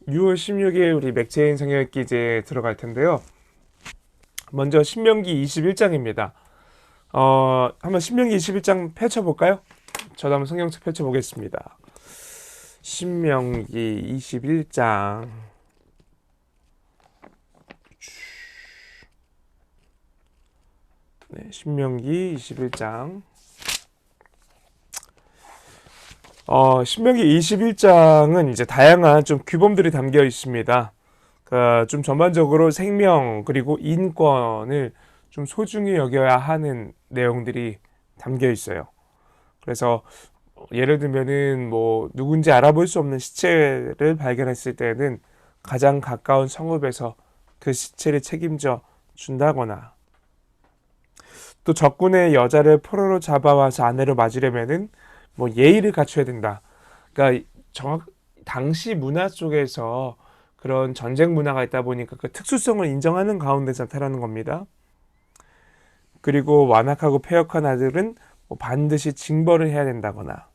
6월 16일 우리 맥체인 성경읽기 이제 들어갈 텐데요. 먼저 신명기 21장입니다. 한번 신명기 21장 펼쳐볼까요? 저도 한번 성경책 펼쳐보겠습니다. 신명기 21장. 네, 신명기 21장. 신명기 21장은 이제 다양한 좀 규범들이 담겨 있습니다. 좀 전반적으로 생명 그리고 인권을 좀 소중히 여겨야 하는 내용들이 담겨 있어요. 그래서 예를 들면은 뭐 누군지 알아볼 수 없는 시체를 발견했을 때는 가장 가까운 성읍에서 그 시체를 책임져 준다거나, 또 적군의 여자를 포로로 잡아와서 아내로 맞으려면은 뭐 예의를 갖춰야 된다. 그러니까 정확 당시 문화 속에서 그런 전쟁 문화가 있다 보니까 그 특수성을 인정하는 가운데 나타나는 겁니다. 그리고 완악하고 패역한 아들은 뭐 반드시 징벌을 해야 된다거나,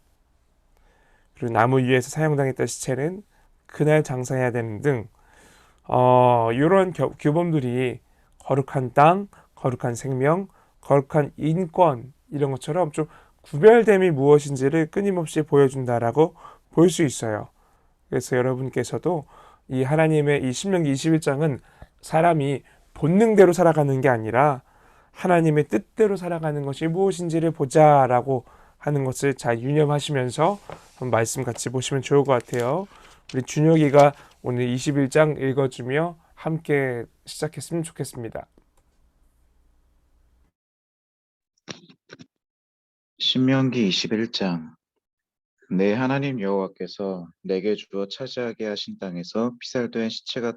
그리고 나무 위에서 사용당했던 시체는 그날 장사해야 되는 등 이런 규범들이 거룩한 땅, 거룩한 생명, 거룩한 인권 이런 것처럼 좀 구별됨이 무엇인지를 끊임없이 보여준다라고 볼 수 있어요. 그래서 여러분께서도 이 하나님의 이 신명기 21장은 사람이 본능대로 살아가는 게 아니라 하나님의 뜻대로 살아가는 것이 무엇인지를 보자라고 하는 것을 잘 유념하시면서 한번 말씀 같이 보시면 좋을 것 같아요. 우리 준혁이가 오늘 21장 읽어주며 함께 시작했으면 좋겠습니다. 신명기 21장. 내 하나님 여호와께서 내게 주어 차지하게 하신 땅에서 피살된 시체가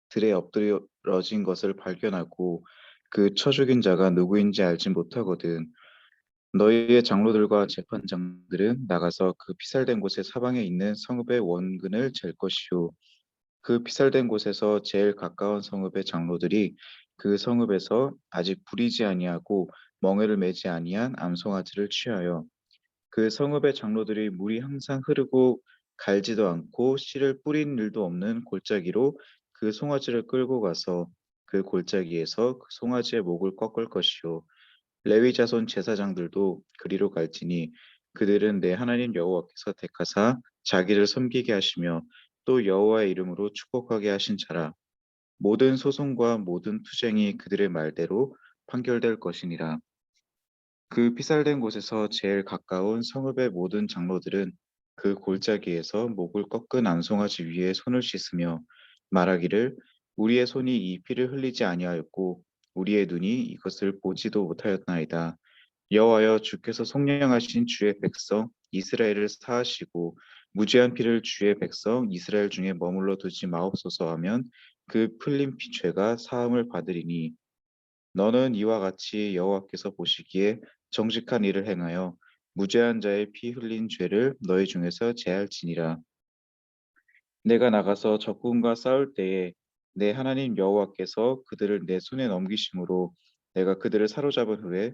들에 엎드러진 것을 발견하고 그 쳐 죽인 자가 누구인지 알지 못하거든. 너희의 장로들과 재판장들은 나가서 그 피살된 곳의 사방에 있는 성읍의 원근을 잴 것이요. 그 피살된 곳에서 제일 가까운 성읍의 장로들이 그 성읍에서 아직 부리지 아니하고 멍에를 매지 아니한 암송아지를 취하여 그 성읍의 장로들이 물이 항상 흐르고 갈지도 않고 씨를 뿌린 일도 없는 골짜기로 그 송아지를 끌고 가서 그 골짜기에서 그 송아지의 목을 꺾을 것이요. 레위 자손 제사장들도 그리로 갈지니 그들은 내 하나님 여호와께서 택하사 자기를 섬기게 하시며 또 여호와의 이름으로 축복하게 하신 자라. 모든 소송과 모든 투쟁이 그들의 말대로 판결될 것이니라. 그 피살된 곳에서 제일 가까운 성읍의 모든 장로들은 그 골짜기에서 목을 꺾은 암송아지 위에 손을 씻으며 말하기를 우리의 손이 이 피를 흘리지 아니하였고 우리의 눈이 이것을 보지도 못하였나이다. 여호와여 주께서 속량하신 주의 백성 이스라엘을 사하시고 무죄한 피를 주의 백성 이스라엘 중에 머물러 두지 마옵소서 하면 그 풀린 피 죄가 사함을 받으리니 너는 이와 같이 여호와께서 보시기에 정직한 일을 행하여 무죄한 자의 피 흘린 죄를 너희 중에서 제할지니라. 내가 나가서 적군과 싸울 때에 내 하나님 여호와께서 그들을 내 손에 넘기심으로 내가 그들을 사로잡은 후에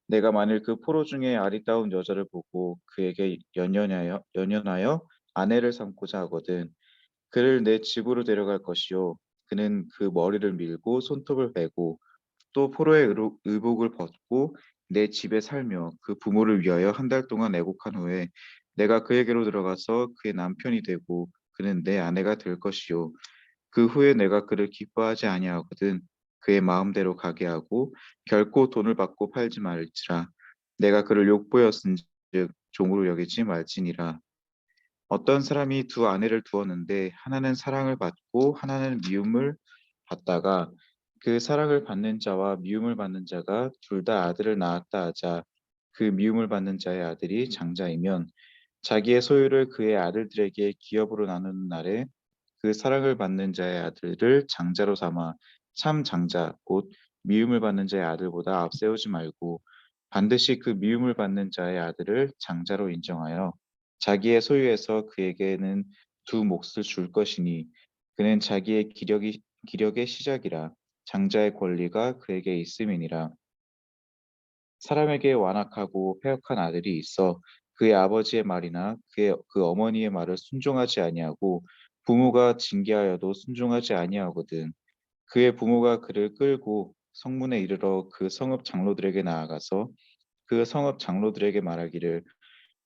내가 만일 그 포로 중에 아리따운 여자를 보고 그에게 연연하여 아내를 삼고자 하거든 그를 내 집으로 데려갈 것이요 그는 그 머리를 밀고 손톱을 베고 또 포로의 의복을 벗고 내 집에 살며 그 부모를 위하여 한 달 동안 애곡한 후에 내가 그에게로 들어가서 그의 남편이 되고 그는 내 아내가 될 것이요 그 후에 내가 그를 기뻐하지 아니하거든 그의 마음대로 가게 하고 결코 돈을 받고 팔지 말지라 내가 그를 욕보였은즉 종으로 여기지 말지니라. 어떤 사람이 두 아내를 두었는데 하나는 사랑을 받고 하나는 미움을 받다가 그 사랑을 받는 자와 미움을 받는 자가 둘 다 아들을 낳았다 하자 그 미움을 받는 자의 아들이 장자이면 자기의 소유를 그의 아들들에게 기업으로 나누는 날에 그 사랑을 받는 자의 아들을 장자로 삼아 참 장자 곧 미움을 받는 자의 아들보다 앞세우지 말고 반드시 그 미움을 받는 자의 아들을 장자로 인정하여 자기의 소유에서 그에게는 두 몫을 줄 것이니 그는 자기의 기력의 시작이라 장자의 권리가 그에게 있음이니라. 사람에게 완악하고 패역한 아들이 있어 그의 아버지의 말이나 그 어머니의 말을 순종하지 아니하고 부모가 징계하여도 순종하지 아니하거든. 그의 부모가 그를 끌고 성문에 이르러 그 성읍 장로들에게 나아가서 그 성읍 장로들에게 말하기를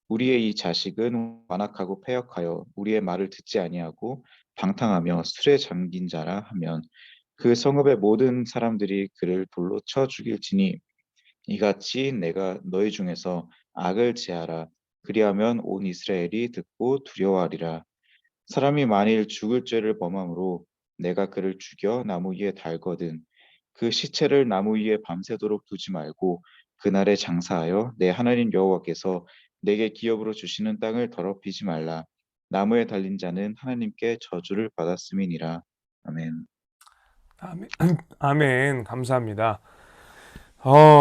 우리의 이 자식은 완악하고 패역하여 우리의 말을 듣지 아니하고 방탕하며 술에 잠긴 자라 하면 그 성읍의 모든 사람들이 그를 돌로 쳐 죽일지니 이같이 내가 너희 중에서 악을 제하라. 그리하면 온 이스라엘이 듣고 두려워하리라. 사람이 만일 죽을 죄를 범함으로 내가 그를 죽여 나무 위에 달거든 그 시체를 나무 위에 밤새도록 두지 말고 그날에 장사하여 내 하나님 여호와께서 내게 기업으로 주시는 땅을 더럽히지 말라. 나무에 달린 자는 하나님께 저주를 받았음이니라. 아멘. 아멘. 아멘. 감사합니다.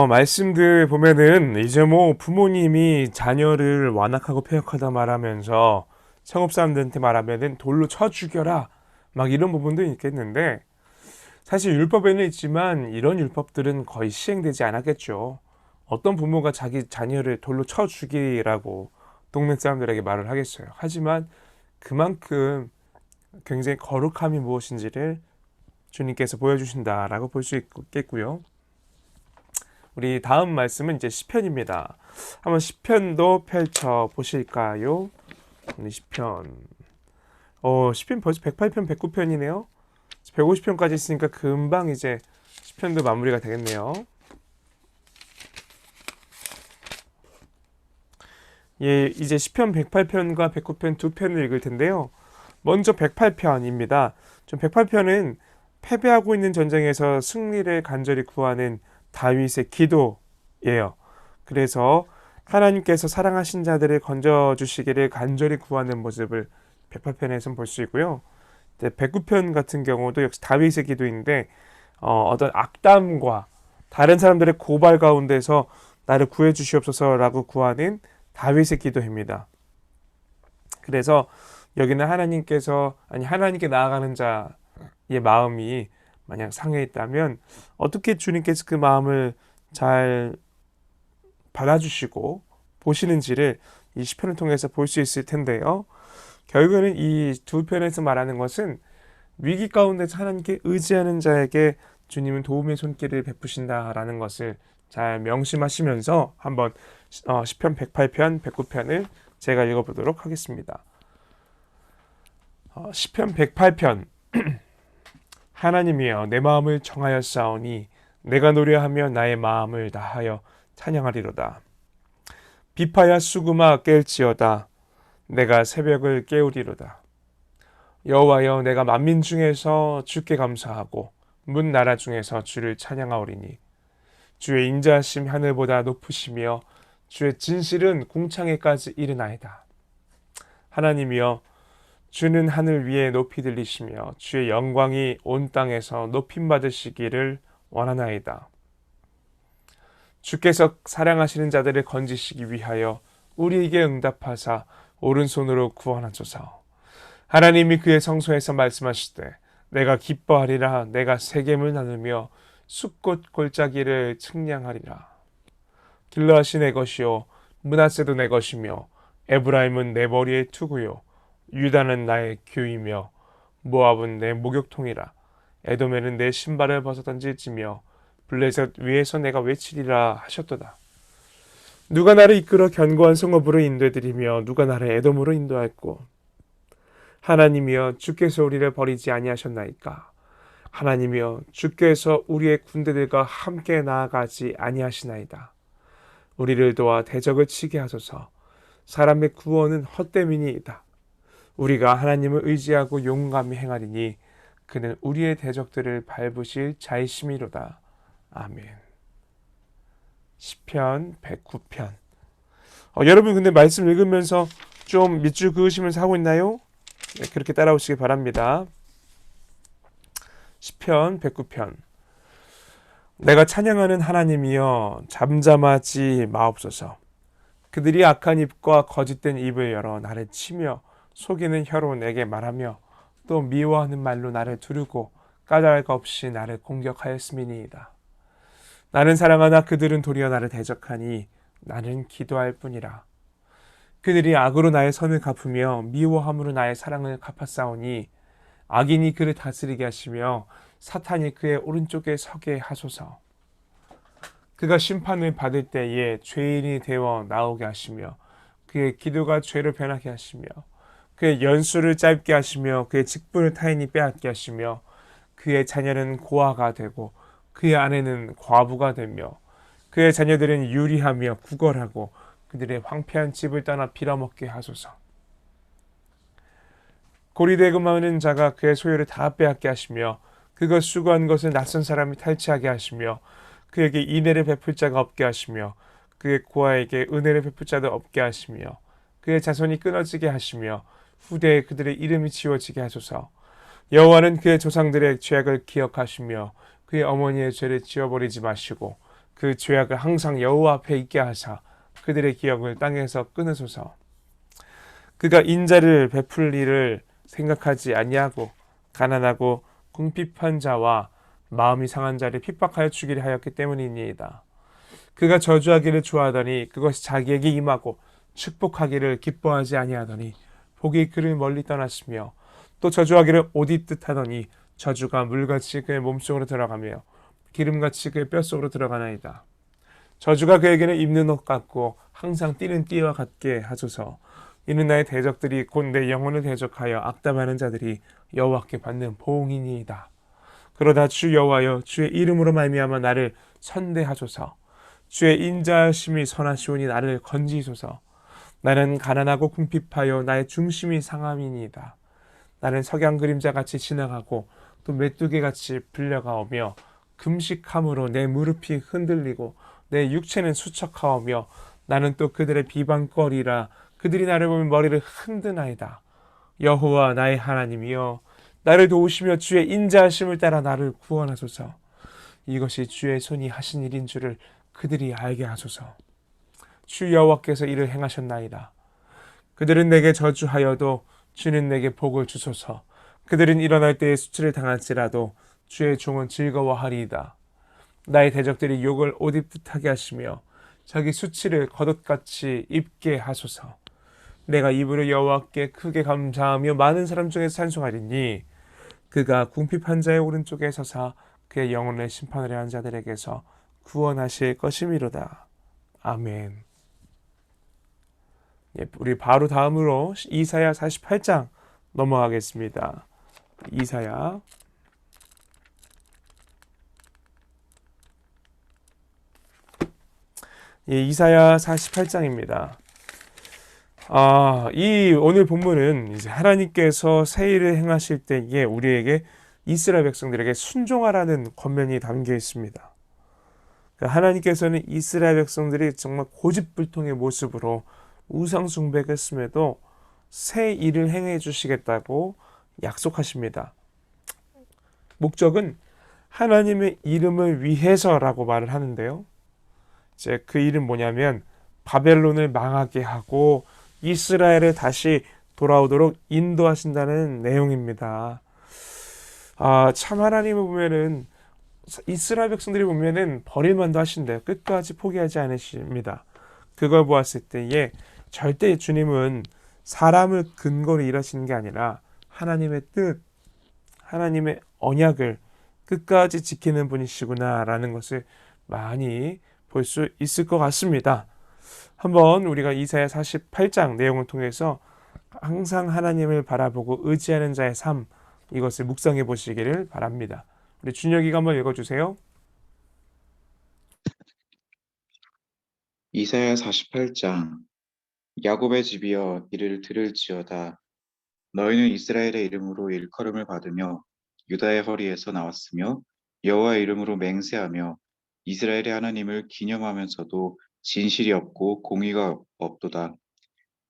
말씀들 보면은 이제 뭐 부모님이 자녀를 완악하고 폐역하다 말하면서 성읍 사람들한테 말하면은 돌로 쳐 죽여라. 막 이런 부분도 있겠는데 사실 율법에는 있지만 이런 율법들은 거의 시행되지 않았겠죠. 어떤 부모가 자기 자녀를 돌로 쳐 죽이라고 동네 사람들에게 말을 하겠어요. 하지만 그만큼 굉장히 거룩함이 무엇인지를 주님께서 보여주신다라고 볼 수 있겠고요. 우리 다음 말씀은 이제 시편입니다. 한번 시편도 펼쳐 보실까요? 시편. 시편 벌써 108편, 109편이네요. 150편까지 있으니까 금방 이제 시편도 마무리가 되겠네요. 예, 이제 시편 108편과 109편 두 편을 읽을 텐데요. 먼저 108편입니다. 좀 108편은 패배하고 있는 전쟁에서 승리를 간절히 구하는 다윗의 기도예요. 그래서 하나님께서 사랑하신 자들을 건져주시기를 간절히 구하는 모습을 108편에서는 볼 수 있고요. 109편 같은 경우도 역시 다윗의 기도인데 어떤 악담과 다른 사람들의 고발 가운데서 나를 구해 주시옵소서라고 구하는 다윗의 기도입니다. 그래서 여기는 하나님께 나아가는 자의 마음이 만약 상해 있다면 어떻게 주님께서 그 마음을 잘 받아주시고 보시는지를 이 시편을 통해서 볼 수 있을 텐데요. 결국에는 이 두 편에서 말하는 것은 위기 가운데서 하나님께 의지하는 자에게 주님은 도움의 손길을 베푸신다라는 것을 잘 명심하시면서 한번 시편 108편, 109편을 제가 읽어보도록 하겠습니다. 시편 108편 하나님이여 내 마음을 청하였사오니 내가 노래하며 나의 마음을 다하여 찬양하리로다. 비파야 수금아 깰지어다. 내가 새벽을 깨우리로다. 여호와여 내가 만민 중에서 주께 감사하고 문 나라 중에서 주를 찬양하오리니 주의 인자하심 하늘보다 높으시며 주의 진실은 궁창에까지 이르나이다. 하나님이여 주는 하늘 위에 높이 들리시며 주의 영광이 온 땅에서 높임 받으시기를 원하나이다. 주께서 사랑하시는 자들을 건지시기 위하여 우리에게 응답하사 오른손으로 구원하소서. 하나님이 그의 성소에서 말씀하시되 내가 기뻐하리라. 내가 세겜을 나누며 숲꽃 골짜기를 측량하리라. 길르앗이 내 것이요 므낫세도 내 것이며 에브라임은 내 머리의 투구요 유다는 나의 규이며 모압은 내 목욕통이라. 에돔에는 내 신발을 벗어 던질지며 블레셋 위에서 내가 외치리라 하셨도다. 누가 나를 이끌어 견고한 성읍으로 인도해드리며 누가 나를 에돔으로 인도할꼬. 하나님이여 주께서 우리를 버리지 아니하셨나이까. 하나님이여 주께서 우리의 군대들과 함께 나아가지 아니하시나이다. 우리를 도와 대적을 치게 하소서. 사람의 구원은 헛됨이니이다. 우리가 하나님을 의지하고 용감히 행하리니 그는 우리의 대적들을 밟으실 자이심이로다. 아멘. 시편 109편. 여러분 근데 말씀 읽으면서 좀 밑줄 그으시면서 하고 있나요? 네, 그렇게 따라오시기 바랍니다. 시편 109편. 내가 찬양하는 하나님이여 잠잠하지 마옵소서. 그들이 악한 입과 거짓된 입을 열어 나를 치며 속이는 혀로 내게 말하며 또 미워하는 말로 나를 두르고 까닭 없이 나를 공격하였음이니이다. 나는 사랑하나 그들은 도리어 나를 대적하니 나는 기도할 뿐이라. 그들이 악으로 나의 선을 갚으며 미워함으로 나의 사랑을 갚았사오니 악인이 그를 다스리게 하시며 사탄이 그의 오른쪽에 서게 하소서. 그가 심판을 받을 때에 죄인이 되어 나오게 하시며 그의 기도가 죄로 변하게 하시며 그의 연수를 짧게 하시며 그의 직분을 타인이 빼앗게 하시며 그의 자녀는 고아가 되고 그의 아내는 과부가 되며 그의 자녀들은 유리하며 구걸하고 그들의 황폐한 집을 떠나 빌어먹게 하소서. 고리되고 많은 자가 그의 소유를 다 빼앗게 하시며 그가 수고한 것을 낯선 사람이 탈취하게 하시며 그에게 인애를 베풀 자가 없게 하시며 그의 고아에게 은혜를 베풀 자도 없게 하시며 그의 자손이 끊어지게 하시며 후대에 그들의 이름이 지워지게 하소서. 여호와는 그의 조상들의 죄악을 기억하시며 그의 어머니의 죄를 지워버리지 마시고 그 죄악을 항상 여호와 앞에 있게 하사 그들의 기억을 땅에서 끊으소서. 그가 인자를 베풀 일을 생각하지 아니하고 가난하고 궁핍한 자와 마음이 상한 자를 핍박하여 죽이려 하였기 때문이니이다. 그가 저주하기를 좋아하더니 그것이 자기에게 임하고 축복하기를 기뻐하지 아니하더니 복이 그를 멀리 떠났으며 또 저주하기를 옷 입듯 하더니 저주가 물같이 그의 몸속으로 들어가며 기름같이 그의 뼛속으로 들어가나이다. 저주가 그에게는 입는 옷 같고 항상 뛰는 띠와 같게 하소서. 이는 나의 대적들이 곧 내 영혼을 대적하여 악담하는 자들이 여호와께 받는 보응이니이다. 그러다 주 여호와여 주의 이름으로 말미암아 나를 선대하소서. 주의 인자하심이 선하시오니 나를 건지소서. 나는 가난하고 궁핍하여 나의 중심이 상함이니이다. 나는 석양 그림자같이 지나가고 또 메뚜기같이 불려가오며 금식함으로 내 무릎이 흔들리고 내 육체는 수척하오며 나는 또 그들의 비방거리라. 그들이 나를 보면 머리를 흔드나이다. 여호와 나의 하나님이여 나를 도우시며 주의 인자하심을 따라 나를 구원하소서. 이것이 주의 손이 하신 일인 줄을 그들이 알게 하소서. 주 여호와께서 이를 행하셨나이다. 그들은 내게 저주하여도 주는 내게 복을 주소서. 그들은 일어날 때에 수치를 당할지라도 주의 종은 즐거워하리이다. 나의 대적들이 욕을 옷 입듯 하게 하시며 자기 수치를 겉옷같이 입게 하소서. 내가 입으로 여호와께 크게 감사하며 많은 사람 중에 찬송하리니 그가 궁핍한 자의 오른쪽에 서사 그의 영혼을 심판하려 한 자들에게서 구원하실 것이미로다. 아멘. 예, 우리 바로 다음으로 이사야 48장 넘어가겠습니다. 이사야 이사야 48장입니다. 이 오늘 본문은 이제 하나님께서 새 일을 행하실 때에 우리에게 이스라엘 백성들에게 순종하라는 권면이 담겨 있습니다. 하나님께서는 이스라엘 백성들이 정말 고집불통의 모습으로 우상 숭배를 했음에도 새 일을 행해 주시겠다고 약속하십니다. 목적은 하나님의 이름을 위해서라고 말을 하는데요. 이제 그 일은 뭐냐면 바벨론을 망하게 하고 이스라엘을 다시 돌아오도록 인도하신다는 내용입니다. 참 하나님을 보면은 이스라엘 백성들이 보면은 버릴만도 하신대요. 끝까지 포기하지 않으십니다. 그걸 보았을 때에 절대 주님은 사람을 근거로 일하시는 게 아니라 하나님의 뜻, 하나님의 언약을 끝까지 지키는 분이시구나라는 것을 많이 볼 수 있을 것 같습니다. 한번 우리가 이사야 48장 내용을 통해서 항상 하나님을 바라보고 의지하는 자의 삶, 이것을 묵상해 보시기를 바랍니다. 우리 준혁이가 한번 읽어주세요. 이사야 48장 야곱의 집이여 이를 들을지어다. 너희는 이스라엘의 이름으로 일컬음을 받으며 유다의 허리에서 나왔으며 여호와의 이름으로 맹세하며 이스라엘의 하나님을 기념하면서도 진실이 없고 공의가 없도다.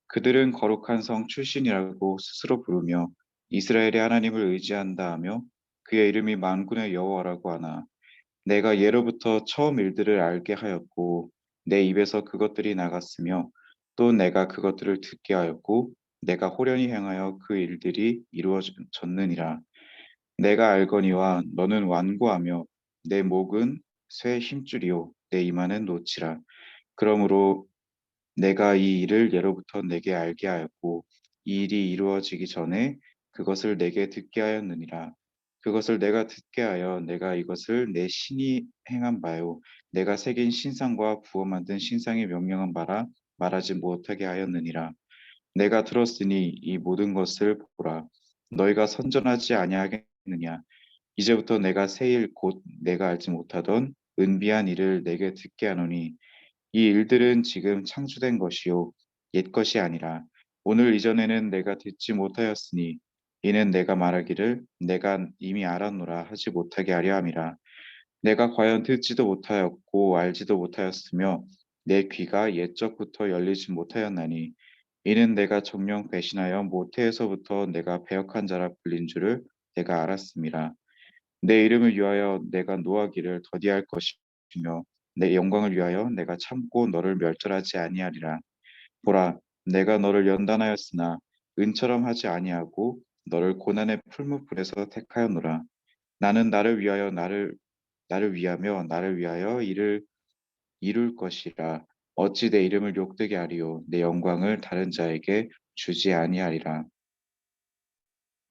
그들은 거룩한 성 출신이라고 스스로 부르며 이스라엘의 하나님을 의지한다 하며 그의 이름이 만군의 여호와라고 하나 내가 예로부터 처음 일들을 알게 하였고 내 입에서 그것들이 나갔으며 또 내가 그것들을 듣게 하였고 내가 호련히 행하여 그 일들이 이루어졌느니라. 내가 알거니와 너는 완고하며 내 목은 쇠 힘줄이요 내 이마는 노치라. 그러므로 내가 이 일을 예로부터 내게 알게 하였고 이 일이 이루어지기 전에 그것을 내게 듣게 하였느니라. 그것을 내가 듣게 하여 내가 이것을 내 신이 행한 바요 내가 새긴 신상과 부어 만든 신상이 명령한 바라 말하지 못하게 하였느니라. 내가 들었으니 이 모든 것을 보라. 너희가 선전하지 아니하겠느냐. 이제부터 내가 새 일 곧 내가 알지 못하던 은비한 일을 내게 듣게 하노니 이 일들은 지금 창조된 것이요 옛 것이 아니라 오늘 이전에는 내가 듣지 못하였으니 이는 내가 말하기를 내가 이미 알았노라 하지 못하게 하려 함이라. 내가 과연 듣지도 못하였고 알지도 못하였으며 내 귀가 옛적부터 열리지 못하였나니 이는 내가 정령 배신하여 모태에서부터 내가 배역한 자라 불린 줄을 내가 알았음이라. 내 이름을 위하여 내가 노하기를 더디할 것이며 내 영광을 위하여 내가 참고 너를 멸절하지 아니하리라. 보라, 내가 너를 연단하였으나 은처럼 하지 아니하고 너를 고난의 풀무불에서 택하였노라. 나는 나를 위하며 나를 위하여 이를 이룰 것이라. 어찌 내 이름을 욕되게 하리요 내 영광을 다른 자에게 주지 아니하리라.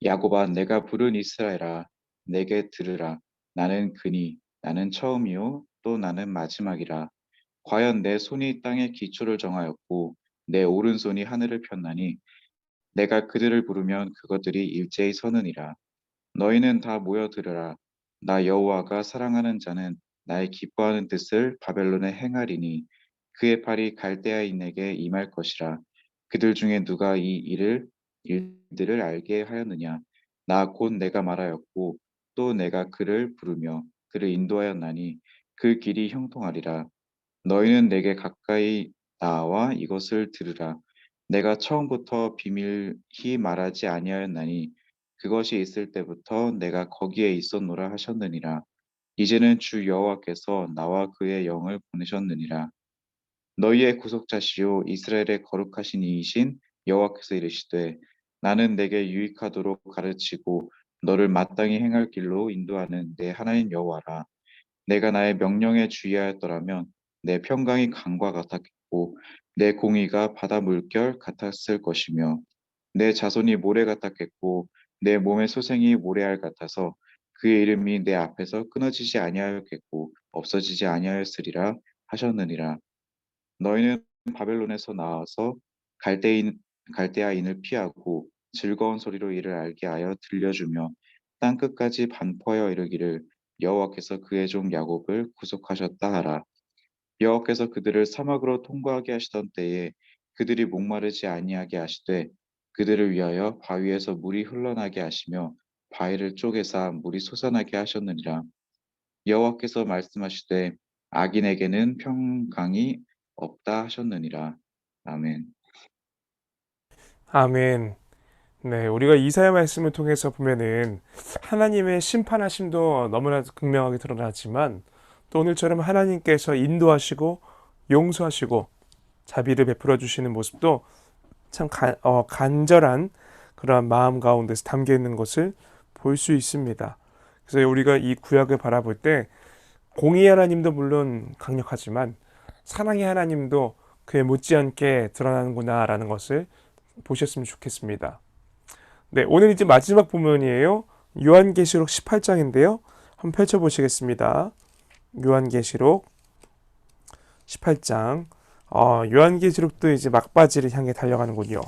야곱아, 내가 부른 이스라엘아, 내게 들으라. 나는 그니, 나는 처음이요, 또 나는 마지막이라. 과연 내 손이 땅의 기초를 정하였고, 내 오른손이 하늘을 폈나니, 내가 그들을 부르면 그것들이 일제히 서느니라. 너희는 다 모여 들으라. 나 여호와가 사랑하는 자는 나의 기뻐하는 뜻을 바벨론에 행하리니 그의 팔이 갈대아인에게 임할 것이라. 그들 중에 누가 이 일들을 알게 하였느냐? 나 곧 내가 말하였고 또 내가 그를 부르며 그를 인도하였나니 그 길이 형통하리라. 너희는 내게 가까이 나와 이것을 들으라. 내가 처음부터 비밀히 말하지 아니하였나니 그것이 있을 때부터 내가 거기에 있었노라 하셨느니라. 이제는 주 여호와께서 나와 그의 영을 보내셨느니라. 너희의 구속자시요 이스라엘의 거룩하신 이이신 여호와께서 이르시되 나는 내게 유익하도록 가르치고 너를 마땅히 행할 길로 인도하는 내 하나님 여호와라. 내가 나의 명령에 주의하였더라면 내 평강이 강과 같았겠고 내 공의가 바다 물결 같았을 것이며 내 자손이 모래 같았겠고 내 몸의 소생이 모래알 같아서 그의 이름이 내 앞에서 끊어지지 아니하였겠고 없어지지 아니하였으리라 하셨느니라. 너희는 바벨론에서 나와서 갈대인 갈대아인을 피하고 즐거운 소리로 이를 알게 하여 들려주며 땅 끝까지 반포하여 이르기를 여호와께서 그의 종 야곱을 구속하셨다 하라. 여호와께서 그들을 사막으로 통과하게 하시던 때에 그들이 목마르지 아니하게 하시되 그들을 위하여 바위에서 물이 흘러나게 하시며 바위를 쪼개사 물이 솟아나게 하셨느니라. 여호와께서 말씀하시되 악인에게는 평강이 없다 하셨느니라. 아멘. 아멘. 네, 우리가 이사야 말씀을 통해서 보면은 하나님의 심판하심도 너무나 극명하게 드러나지만 또 오늘처럼 하나님께서 인도하시고 용서하시고 자비를 베풀어 주시는 모습도 참 간절한 그러한 마음 가운데서 담겨 있는 것을 볼 수 있습니다. 그래서 우리가 이 구약을 바라볼 때 공의 하나님도 물론 강력하지만 사랑의 하나님도 그에 못지않게 드러나는구나라는 것을 보셨으면 좋겠습니다. 네, 오늘 이제 마지막 부분이에요. 요한계시록 18장인데요. 한번 펼쳐보시겠습니다. 요한계시록 18장. 요한계시록도 이제 막바지를 향해 달려가는군요.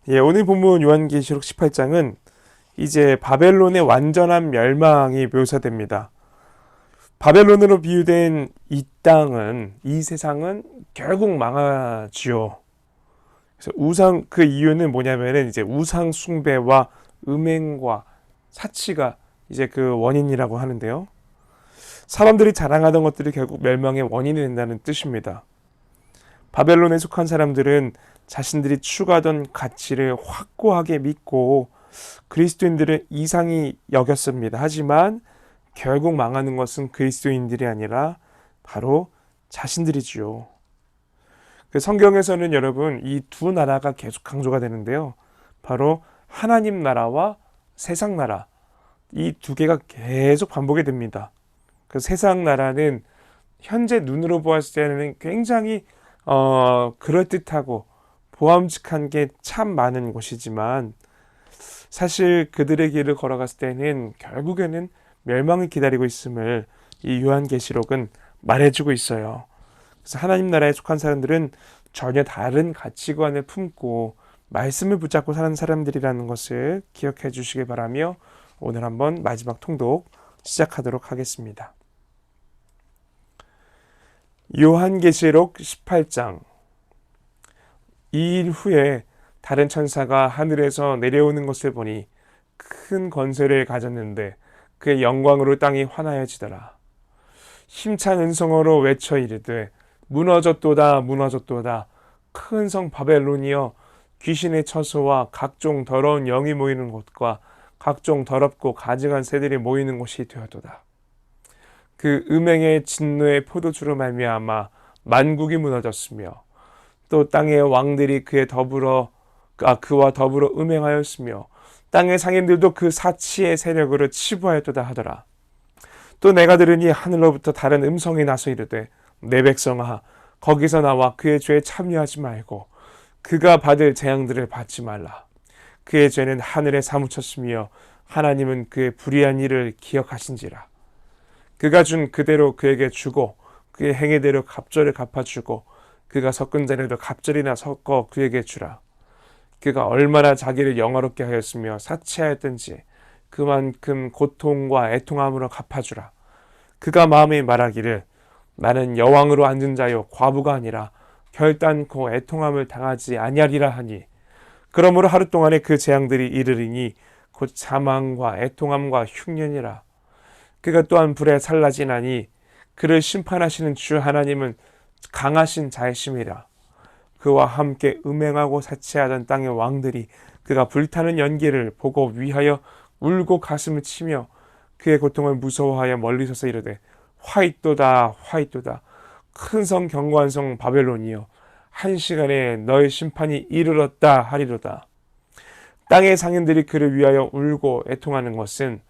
예, 오늘 본문 요한계시록 18장은 이제 바벨론의 완전한 멸망이 묘사됩니다. 바벨론으로 비유된 이 땅은, 이 세상은 결국 망하지요. 그래서 그 이유는 뭐냐면은 이제 우상 숭배와 음행과 사치가 이제 그 원인이라고 하는데요. 사람들이 자랑하던 것들이 결국 멸망의 원인이 된다는 뜻입니다. 바벨론에 속한 사람들은 자신들이 추구하던 가치를 확고하게 믿고 그리스도인들을 이상히 여겼습니다. 하지만 결국 망하는 것은 그리스도인들이 아니라 바로 자신들이지요. 그 성경에서는 여러분 이 두 나라가 계속 강조가 되는데요. 바로 하나님 나라와 세상 나라 이 두 개가 계속 반복이 됩니다. 그 세상 나라는 현재 눈으로 보았을 때는 굉장히 그럴듯하고 보암직한 게 참 많은 곳이지만 사실 그들의 길을 걸어갔을 때는 결국에는 멸망을 기다리고 있음을 이 요한계시록은 말해주고 있어요. 그래서 하나님 나라에 속한 사람들은 전혀 다른 가치관을 품고 말씀을 붙잡고 사는 사람들이라는 것을 기억해 주시길 바라며 오늘 한번 마지막 통독 시작하도록 하겠습니다. 요한계시록 18장. 이 일 후에 다른 천사가 하늘에서 내려오는 것을 보니 큰 권세를 가졌는데 그의 영광으로 땅이 환하여지더라. 힘찬 은성어로 외쳐 이르되 무너졌도다 무너졌도다 큰 성 바벨론이여 귀신의 처소와 각종 더러운 영이 모이는 곳과 각종 더럽고 가증한 새들이 모이는 곳이 되었도다. 그 음행의 진노의 포도주로 말미암아 만국이 무너졌으며 또 땅의 왕들이 그와 더불어 음행하였으며 땅의 상인들도 그 사치의 세력으로 치부하였도다 하더라. 또 내가 들으니 하늘로부터 다른 음성이 나서 이르되 내 백성아 거기서 나와 그의 죄에 참여하지 말고 그가 받을 재앙들을 받지 말라. 그의 죄는 하늘에 사무쳤으며 하나님은 그의 불의한 일을 기억하신지라. 그가 준 그대로 그에게 주고 그의 행위대로 갑절을 갚아주고 그가 섞은 자리도 갑절이나 섞어 그에게 주라. 그가 얼마나 자기를 영화롭게 하였으며 사치하였든지 그만큼 고통과 애통함으로 갚아주라. 그가 마음에 말하기를 나는 여왕으로 앉은 자요 과부가 아니라 결단코 애통함을 당하지 아니하리라 하니 그러므로 하루 동안에 그 재앙들이 이르리니 곧 사망과 애통함과 흉년이라. 그가 또한 불에 살라지나니 그를 심판하시는 주 하나님은 강하신 자이심이라. 그와 함께 음행하고 사치하던 땅의 왕들이 그가 불타는 연기를 보고 위하여 울고 가슴을 치며 그의 고통을 무서워하여 멀리 서서 이르되 화이또다 화이또다 큰 성 견고한 성 바벨론이여 한 시간에 너의 심판이 이르렀다 하리로다. 땅의 상인들이 그를 위하여 울고 애통하는 것은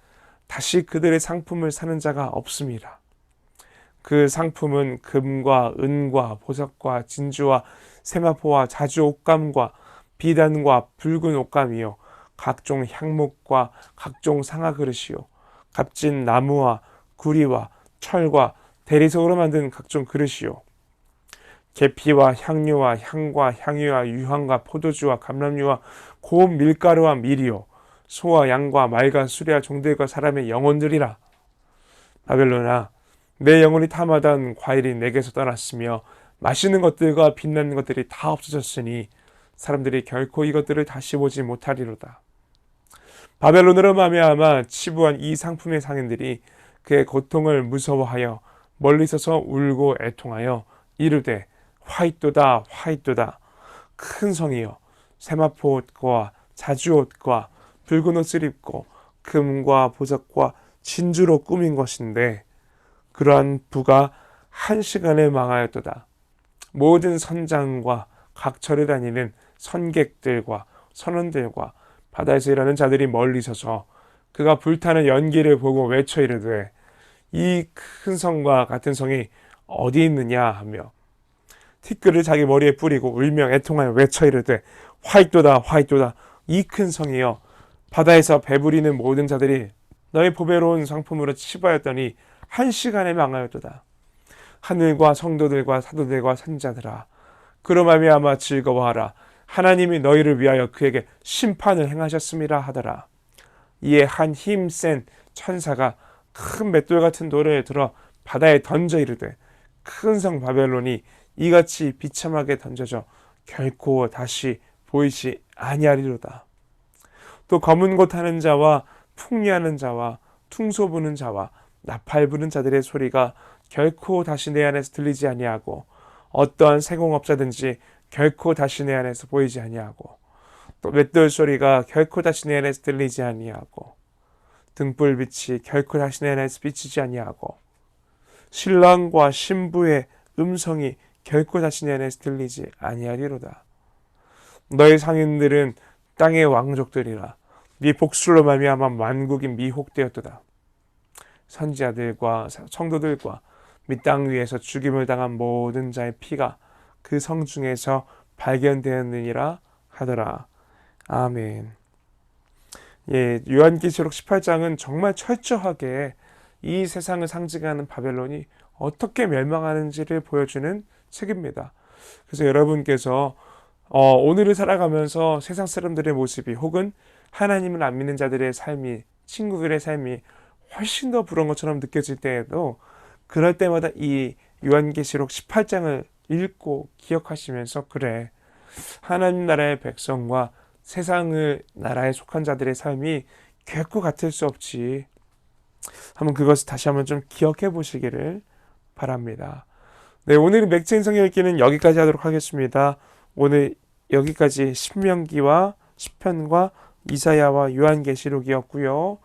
다시 그들의 상품을 사는 자가 없음이라. 그 상품은 금과 은과 보석과 진주와 세마포와 자주 옷감과 비단과 붉은 옷감이요 각종 향목과 각종 상아 그릇이요 값진 나무와 구리와 철과 대리석으로 만든 각종 그릇이요 계피와 향료와 향과 향유와 유황과 포도주와 감람유와 고운 밀가루와 밀이요 소와 양과 말과 수레와 종들과 사람의 영혼들이라. 바벨론아 내 영혼이 탐하던 과일이 내게서 떠났으며 맛있는 것들과 빛나는 것들이 다 없어졌으니 사람들이 결코 이것들을 다시 보지 못하리로다. 바벨론으로 말미암아 치부한 이 상품의 상인들이 그의 고통을 무서워하여 멀리 서서 울고 애통하여 이르되 화이또다 화이또다 큰 성이여 세마포 옷과 자주 옷과 붉은 옷을 입고 금과 보석과 진주로 꾸민 것인데 그러한 부가 한 시간에 망하였도다. 모든 선장과 각처를 다니는 선객들과 선원들과 바다에서 일하는 자들이 멀리 서서 그가 불타는 연기를 보고 외쳐 이르되 이 큰 성과 같은 성이 어디 있느냐 하며 티끌을 자기 머리에 뿌리고 울며 애통하여 외쳐 이르되 화이또다 화이또다 이 큰 성이여 바다에서 배부리는 모든 자들이 너의 보배로운 상품으로 치부하였더니 한 시간에 망하였도다. 하늘과 성도들과 사도들과 선자들아 그로 말미암아 즐거워하라. 하나님이 너희를 위하여 그에게 심판을 행하셨음이라 하더라. 이에 한 힘센 천사가 큰 맷돌 같은 돌을 들어 바다에 던져 이르되 큰 성 바벨론이 이같이 비참하게 던져져 결코 다시 보이지 아니하리로다. 또 검은 곳 하는 자와 풍리하는 자와 퉁소 부는 자와 나팔 부는 자들의 소리가 결코 다시 내 안에서 들리지 아니하고 어떠한 세공업자든지 결코 다시 내 안에서 보이지 아니하고 또 맷돌 소리가 결코 다시 내 안에서 들리지 아니하고 등불빛이 결코 다시 내 안에서 비치지 아니하고 신랑과 신부의 음성이 결코 다시 내 안에서 들리지 아니하리로다. 너희 상인들은 땅의 왕족들이라. 네 복술로 말미암아 만국이 미혹되었도다. 선지자들과 성도들과 및 땅 위에서 죽임을 당한 모든 자의 피가 그 성 중에서 발견되었느니라 하더라. 아멘. 예, 요한계시록 18장은 정말 철저하게 이 세상을 상징하는 바벨론이 어떻게 멸망하는지를 보여주는 책입니다. 그래서 여러분께서 오늘을 살아가면서 세상 사람들의 모습이 혹은 하나님을 안 믿는 자들의 삶이 친구들의 삶이 훨씬 더 부러운 것처럼 느껴질 때에도 그럴 때마다 이 요한계시록 18장을 읽고 기억하시면서 그래 하나님 나라의 백성과 세상을 나라에 속한 자들의 삶이 결코 같을 수 없지. 한번 그것을 다시 한번 좀 기억해 보시기를 바랍니다. 네, 오늘 맥주인 성경 읽기는 여기까지 하도록 하겠습니다. 오늘 여기까지 신명기와 시편과 이사야와 요한계시록이었고요.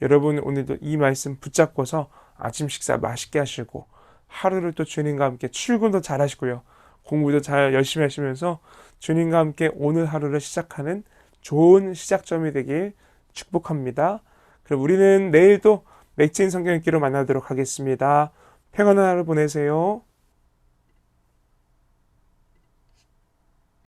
여러분 오늘도 이 말씀 붙잡고서 아침 식사 맛있게 하시고 하루를 또 주님과 함께 출근도 잘 하시고요. 공부도 잘 열심히 하시면서 주님과 함께 오늘 하루를 시작하는 좋은 시작점이 되길 축복합니다. 그럼 우리는 내일 또 맥주인 성경 읽기로 만나도록 하겠습니다. 평안한 하루 보내세요.